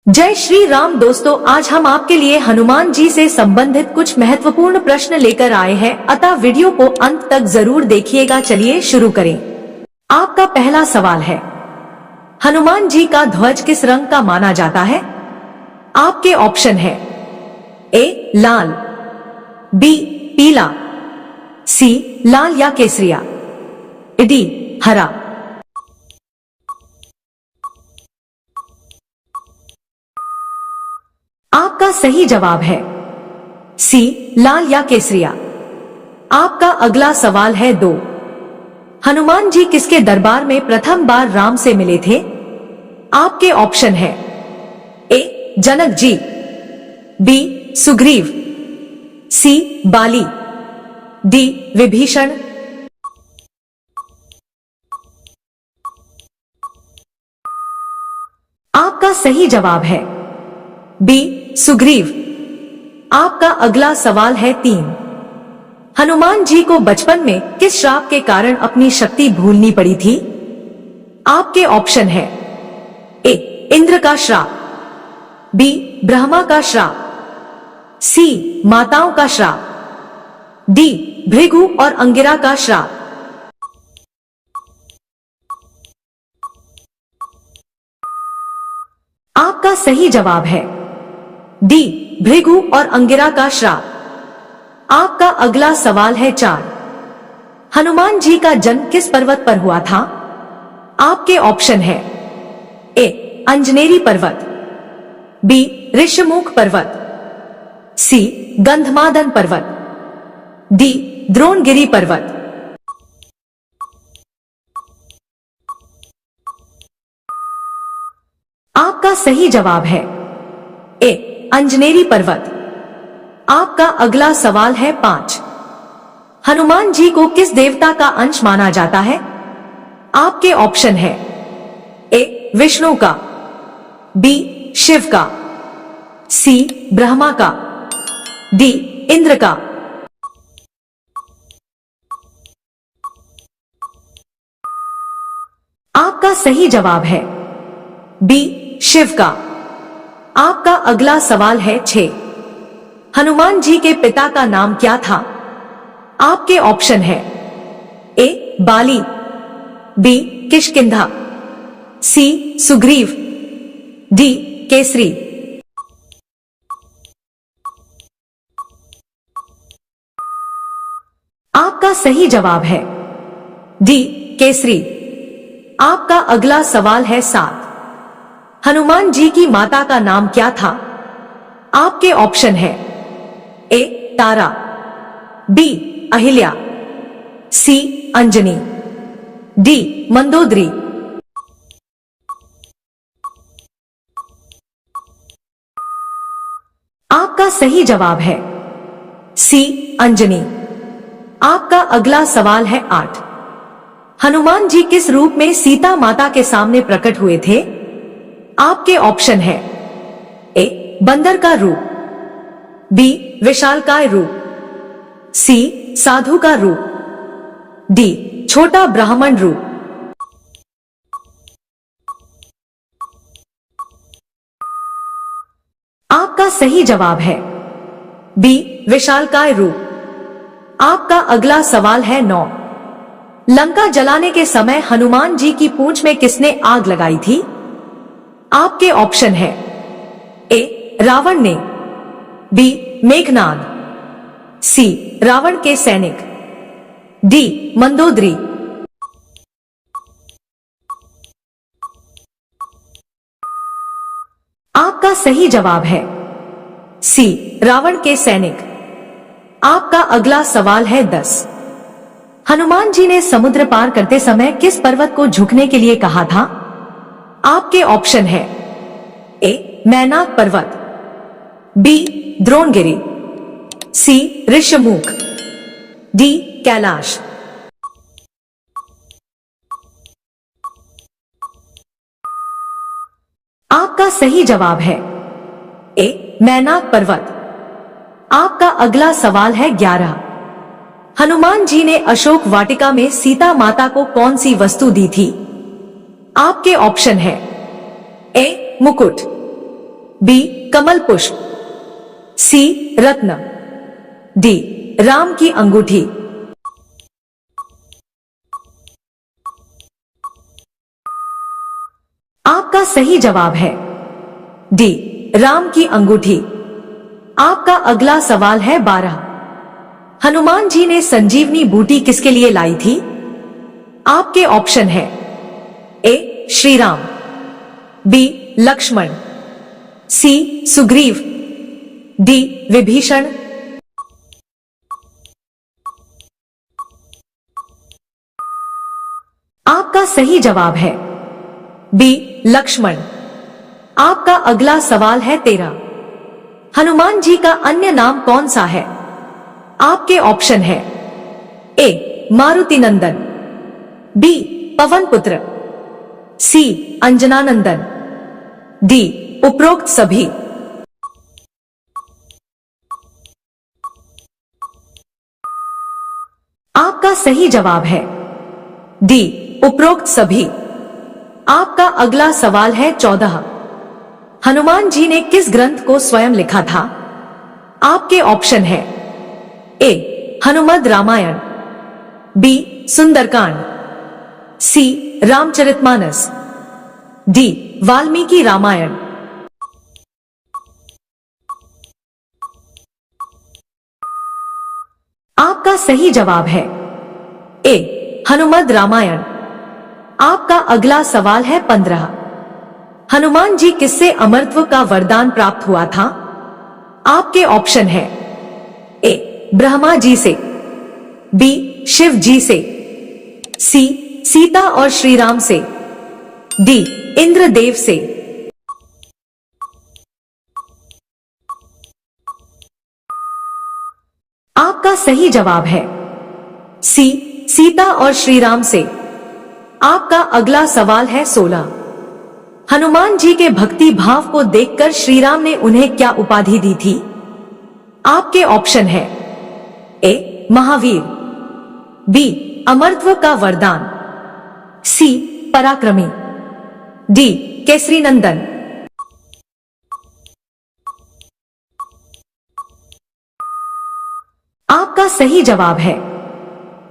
जय श्री राम दोस्तों, आज हम आपके लिए हनुमान जी से संबंधित कुछ महत्वपूर्ण प्रश्न लेकर आए हैं, अतः वीडियो को अंत तक जरूर देखिएगा। चलिए शुरू करें। आपका पहला सवाल है, हनुमान जी का ध्वज किस रंग का माना जाता है? आपके ऑप्शन है ए लाल, बी पीला, सी लाल या केसरिया, डी हरा। आपका सही जवाब है सी लाल या केसरिया। आपका अगला सवाल है 2, हनुमान जी किसके दरबार में प्रथम बार राम से मिले थे? आपके ऑप्शन है ए जनक जी, बी सुग्रीव, सी बाली, डी विभीषण। आपका सही जवाब है बी सुग्रीव। आपका अगला सवाल है 3, हनुमान जी को बचपन में किस श्राप के कारण अपनी शक्ति भूलनी पड़ी थी? आपके ऑप्शन है ए इंद्र का श्राप, बी ब्रह्मा का श्राप, सी माताओं का श्राप, डी भृगु और अंगिरा का श्राप। आपका सही जवाब है डी भृगु और अंगिरा का श्राप। आपका अगला सवाल है 4, हनुमान जी का जन्म किस पर्वत पर हुआ था? आपके ऑप्शन है ए अंजनेरी पर्वत, बी ऋषमुख पर्वत, सी गंधमादन पर्वत, डी द्रोणगिरी पर्वत। आपका सही जवाब है ए अंजनेरी पर्वत। आपका अगला सवाल है 5, हनुमान जी को किस देवता का अंश माना जाता है? आपके ऑप्शन है ए विष्णु का, बी शिव का, सी ब्रह्मा का, डी इंद्र का। आपका सही जवाब है बी शिव का। आपका अगला सवाल है 6, हनुमान जी के पिता का नाम क्या था? आपके ऑप्शन है ए बाली, बी किष्किंधा, सी सुग्रीव, डी केसरी। आपका सही जवाब है डी केसरी। आपका अगला सवाल है 7, हनुमान जी की माता का नाम क्या था? आपके ऑप्शन है ए तारा, बी अहिल्या, सी अंजनी, डी मंदोदरी। आपका सही जवाब है सी अंजनी। आपका अगला सवाल है 8, हनुमान जी किस रूप में सीता माता के सामने प्रकट हुए थे? आपके ऑप्शन है ए बंदर का रूप, बी विशालकाय रूप, सी साधु का रूप, डी छोटा ब्राह्मण रूप। आपका सही जवाब है बी विशालकाय रूप। आपका अगला सवाल है 9, लंका जलाने के समय हनुमान जी की पूंछ में किसने आग लगाई थी? आपके ऑप्शन है ए रावण ने, बी मेघनाद, सी रावण के सैनिक, डी मंदोदरी। आपका सही जवाब है सी रावण के सैनिक। आपका अगला सवाल है 10, हनुमान जी ने समुद्र पार करते समय किस पर्वत को झुकने के लिए कहा था? आपके ऑप्शन है ए मैनाक पर्वत, बी द्रोणगिरी, सी ऋषमुख, डी कैलाश। आपका सही जवाब है ए मैनाक पर्वत। आपका अगला सवाल है 11, हनुमान जी ने अशोक वाटिका में सीता माता को कौन सी वस्तु दी थी? आपके ऑप्शन है ए मुकुट, बी कमल पुष्प, सी रत्न, डी राम की अंगूठी। आपका सही जवाब है डी राम की अंगूठी। आपका अगला सवाल है 12। हनुमान जी ने संजीवनी बूटी किसके लिए लाई थी? आपके ऑप्शन है ए श्री राम, बी लक्ष्मण, सी सुग्रीव, डी विभीषण। आपका सही जवाब है बी लक्ष्मण। आपका अगला सवाल है 13। हनुमान जी का अन्य नाम कौन सा है? आपके ऑप्शन है ए मारुति नंदन, बी पवन पुत्र, सी अंजनानंदन, डी उपरोक्त सभी। आपका सही जवाब है डी उपरोक्त सभी। आपका अगला सवाल है 14। हनुमान जी ने किस ग्रंथ को स्वयं लिखा था? आपके ऑप्शन है ए हनुमद रामायण, बी सुंदरकांड, सी रामचरितमानस, डी वाल्मीकि रामायण। आपका सही जवाब है ए हनुमद रामायण। आपका अगला सवाल है 15। हनुमान जी किससे अमरत्व का वरदान प्राप्त हुआ था? आपके ऑप्शन है ए ब्रह्मा जी से, बी शिव जी से, सी सीता और श्री राम से, डी इंद्रदेव से। आपका सही जवाब है सी सीता और श्री राम से। आपका अगला सवाल है 16। हनुमान जी के भक्ति भाव को देखकर श्री राम ने उन्हें क्या उपाधि दी थी? आपके ऑप्शन है ए महावीर, बी अमरत्व का वरदान, सी पराक्रमी, डी केसरी नंदन। आपका सही जवाब है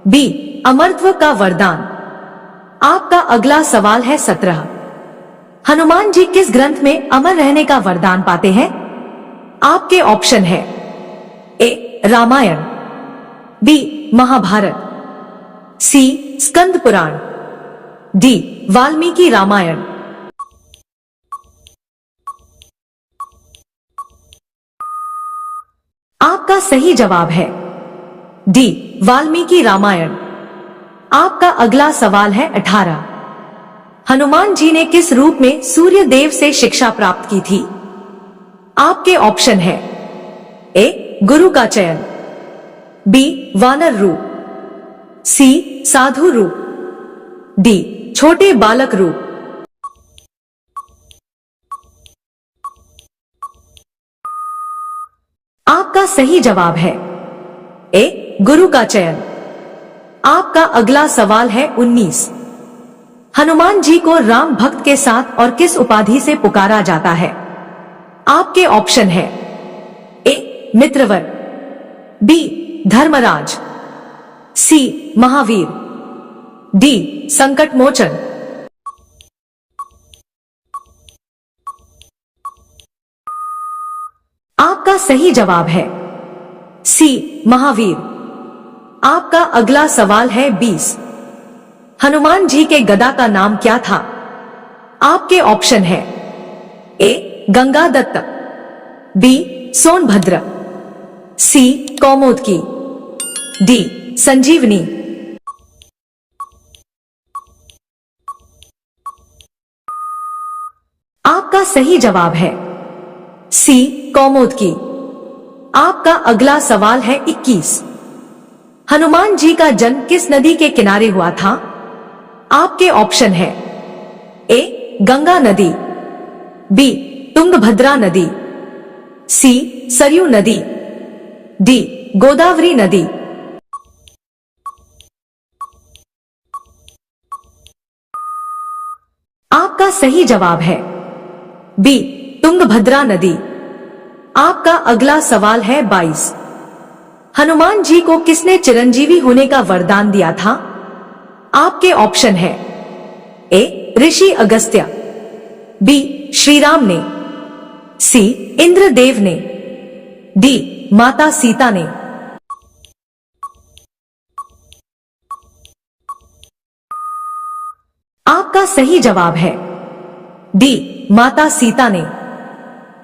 बी अमरत्व का वरदान। आपका अगला सवाल है 17। हनुमान जी किस ग्रंथ में अमर रहने का वरदान पाते हैं? आपके ऑप्शन है ए रामायण, बी महाभारत, सी स्कंद पुराण, डी वाल्मीकि रामायण। आपका सही जवाब है डी वाल्मीकि रामायण। आपका अगला सवाल है 18। हनुमान जी ने किस रूप में सूर्य देव से शिक्षा प्राप्त की थी? आपके ऑप्शन है ए गुरु का चयन, बी वानर रूप, सी साधु रूप, डी छोटे बालक रूप। आपका सही जवाब है ए गुरु का चयन। आपका अगला सवाल है 19। हनुमान जी को राम भक्त के साथ और किस उपाधि से पुकारा जाता है? आपके ऑप्शन है ए मित्रवर, बी धर्मराज, सी महावीर, डी संकट मोचन। आपका सही जवाब है सी महावीर। आपका अगला सवाल है 20। हनुमान जी के गदा का नाम क्या था? आपके ऑप्शन है ए गंगादत्त, बी सोनभद्र, सी कौमुदकी, डी संजीवनी। आपका सही जवाब है सी कौमुदकी। आपका अगला सवाल है 21। हनुमान जी का जन्म किस नदी के किनारे हुआ था? आपके ऑप्शन है ए गंगा नदी, बी तुंगभद्रा नदी, सी सरयू नदी, डी गोदावरी नदी। आपका सही जवाब है बी तुंगभद्रा नदी। आपका अगला सवाल है 22। हनुमान जी को किसने चिरंजीवी होने का वरदान दिया था? आपके ऑप्शन है ए ऋषि अगस्त्य, बी श्री राम ने, सी इंद्रदेव ने, डी माता सीता ने। आपका सही जवाब है डी माता सीता ने।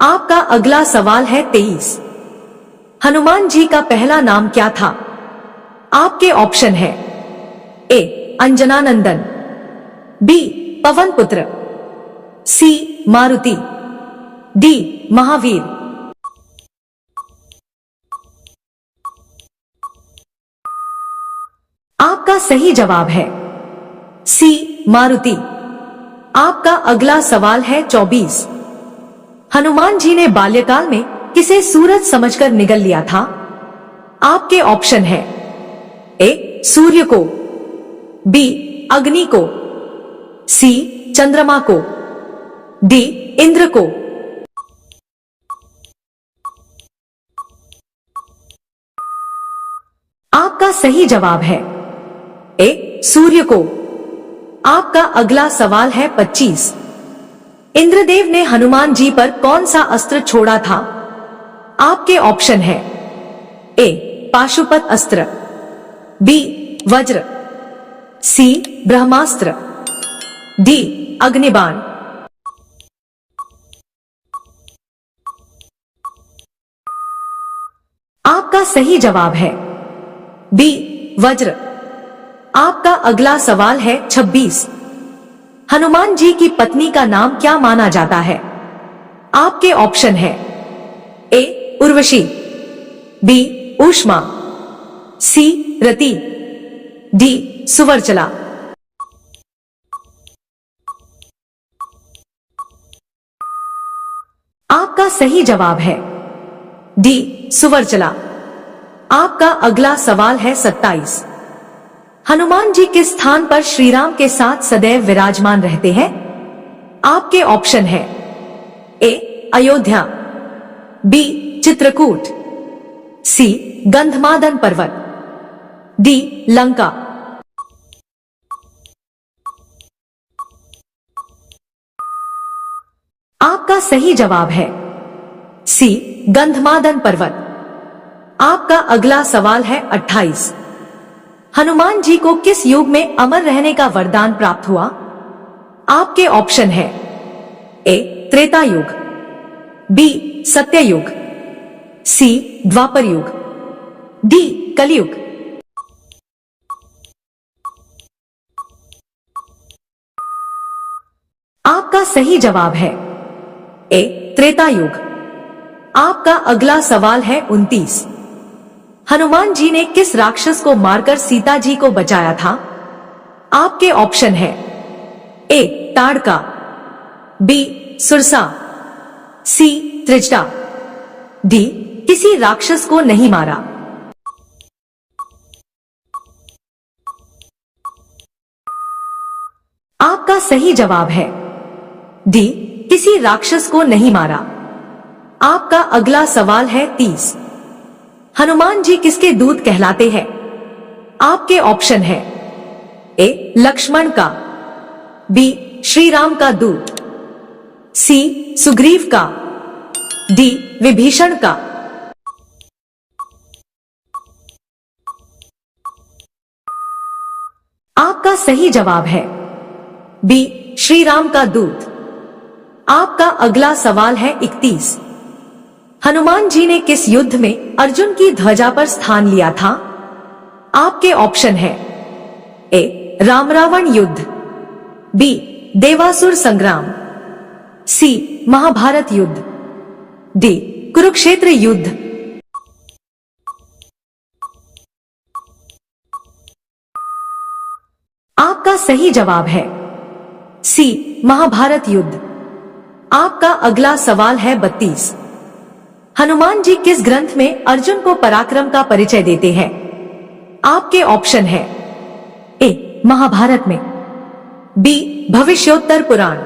आपका अगला सवाल है 23। हनुमान जी का पहला नाम क्या था? आपके ऑप्शन है ए अंजनानंदन, बी पवन पुत्र, सी मारुति, डी महावीर। आपका सही जवाब है सी मारुति। आपका अगला सवाल है 24। हनुमान जी ने बाल्यकाल में किसे सूरज समझकर निगल लिया था? आपके ऑप्शन है ए सूर्य को, बी अग्नि को, सी चंद्रमा को, डी इंद्र को। आपका सही जवाब है ए सूर्य को। आपका अगला सवाल है 25। इंद्रदेव ने हनुमान जी पर कौन सा अस्त्र छोड़ा था? आपके ऑप्शन है ए पाशुपत अस्त्र, बी वज्र, सी ब्रह्मास्त्र, डी अग्निबाण। आपका सही जवाब है बी वज्र। आपका अगला सवाल है 26। हनुमान जी की पत्नी का नाम क्या माना जाता है? आपके ऑप्शन है ए उर्वशी, बी ऊष्मा, सी रति, डी सुवर्चला। आपका सही जवाब है डी सुवर्चला। आपका अगला सवाल है 27। हनुमान जी किस स्थान पर श्री राम के साथ सदैव विराजमान रहते हैं? आपके ऑप्शन है ए अयोध्या, बी चित्रकूट, सी गंधमादन पर्वत, डी लंका। आपका सही जवाब है सी गंधमादन पर्वत। आपका अगला सवाल है 28। हनुमान जी को किस युग में अमर रहने का वरदान प्राप्त हुआ? आपके ऑप्शन है ए त्रेता युग, बी सत्य युग, सी द्वापर युग, डी कलयुग। आपका सही जवाब है ए त्रेता युग। आपका अगला सवाल है 29। हनुमान जी ने किस राक्षस को मारकर सीता जी को बचाया था? आपके ऑप्शन है ए ताड़का, बी सुरसा, सी त्रिजटा, डी किसी राक्षस को नहीं मारा। आपका सही जवाब है डी किसी राक्षस को नहीं मारा। आपका अगला सवाल है 30। हनुमान जी किसके दूत कहलाते हैं? आपके ऑप्शन है ए लक्ष्मण का, बी श्री राम का दूत, सी सुग्रीव का, डी विभीषण का। आपका सही जवाब है बी श्री राम का दूत। आपका अगला सवाल है 31। हनुमान जी ने किस युद्ध में अर्जुन की ध्वजा पर स्थान लिया था? आपके ऑप्शन है ए राम रावण युद्ध, बी देवासुर संग्राम, सी महाभारत युद्ध, डी कुरुक्षेत्र युद्ध। आपका सही जवाब है सी महाभारत युद्ध। आपका अगला सवाल है 32। हनुमान जी किस ग्रंथ में अर्जुन को पराक्रम का परिचय देते हैं? आपके ऑप्शन है ए महाभारत में, बी भविष्योत्तर पुराण,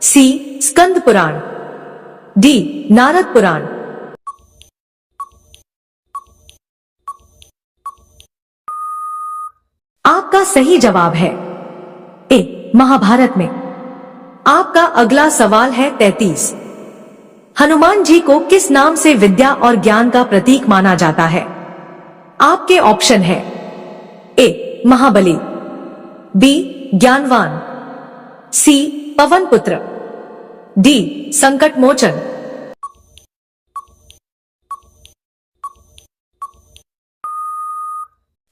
सी स्कंद पुराण, डी नारद पुराण। आपका सही जवाब है ए महाभारत में। आपका अगला सवाल है 33। हनुमान जी को किस नाम से विद्या और ज्ञान का प्रतीक माना जाता है? आपके ऑप्शन है ए महाबली, बी ज्ञानवान, सी पवन पुत्र, डी संकट मोचन।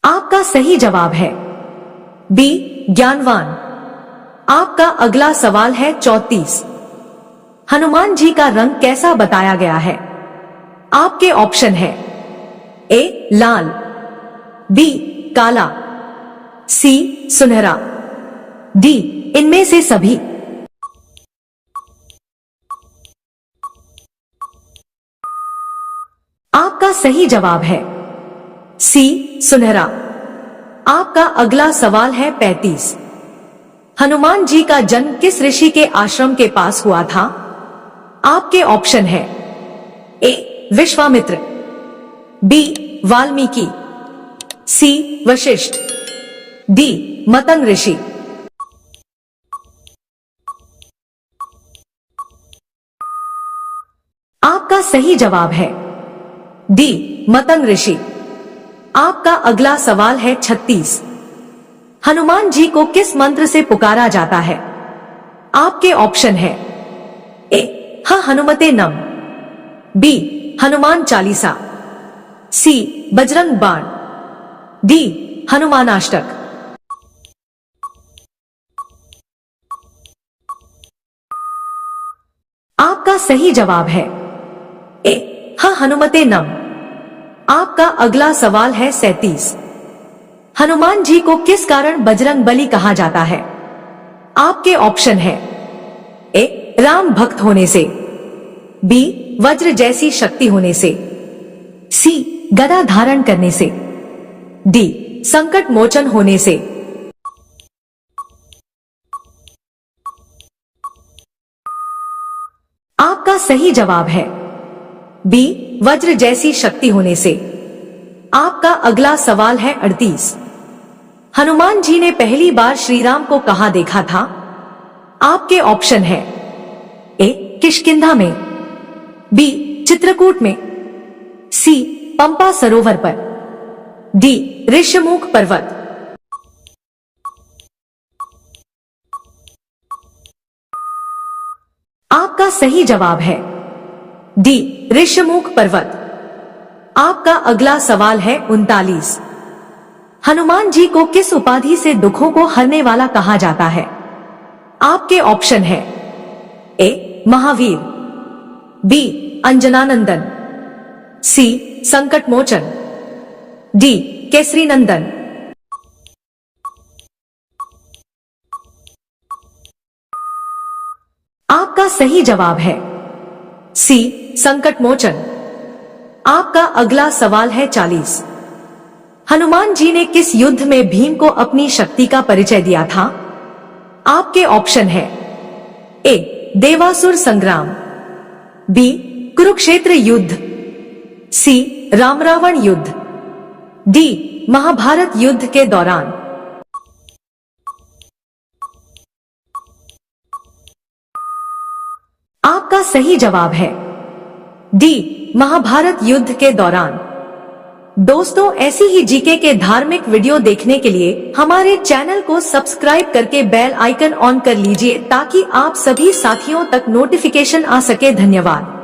आपका सही जवाब है बी ज्ञानवान। आपका अगला सवाल है 34। हनुमान जी का रंग कैसा बताया गया है? आपके ऑप्शन है ए लाल, बी काला, सी सुनहरा, डी इनमें से सभी। आपका सही जवाब है सी सुनहरा। आपका अगला सवाल है 35। हनुमान जी का जन्म किस ऋषि के आश्रम के पास हुआ था? आपके ऑप्शन है ए विश्वामित्र, बी वाल्मीकि, सी वशिष्ठ, डी मतंग ऋषि। आपका सही जवाब है डी मतंग ऋषि। आपका अगला सवाल है 36। हनुमान जी को किस मंत्र से पुकारा जाता है? आपके ऑप्शन है ए हनुमते नम, बी हनुमान चालीसा, सी बजरंग बाण, डी हनुमानाष्टक। आपका सही जवाब है ए हनुमते नम। आपका अगला सवाल है 37। हनुमान जी को किस कारण बजरंग बली कहा जाता है? आपके ऑप्शन है ए राम भक्त होने से, बी वज्र जैसी शक्ति होने से, सी गदा धारण करने से, डी संकट मोचन होने से। आपका सही जवाब है बी वज्र जैसी शक्ति होने से। आपका अगला सवाल है 38। हनुमान जी ने पहली बार श्री राम को कहां देखा था? आपके ऑप्शन है ए किष्किंधा में, बी चित्रकूट में, सी पंपा सरोवर पर, डी ऋष्यमुख पर्वत। आपका सही जवाब है डी ऋष्यमुख पर्वत। आपका अगला सवाल है 39। हनुमान जी को किस उपाधि से दुखों को हरने वाला कहा जाता है? आपके ऑप्शन है ए महावीर, बी अंजनानंदन, सी संकट मोचन, डी केसरी नंदन। आपका सही जवाब है सी संकट मोचन। आपका अगला सवाल है 40। हनुमान जी ने किस युद्ध में भीम को अपनी शक्ति का परिचय दिया था? आपके ऑप्शन है ए देवासुर संग्राम, बी कुरुक्षेत्र युद्ध, सी राम रावण युद्ध, डी महाभारत युद्ध के दौरान। आपका सही जवाब है डी महाभारत युद्ध के दौरान। दोस्तों, ऐसी ही जीके के धार्मिक वीडियो देखने के लिए हमारे चैनल को सब्सक्राइब करके बेल आइकन ऑन कर लीजिए ताकि आप सभी साथियों तक नोटिफिकेशन आ सके। धन्यवाद।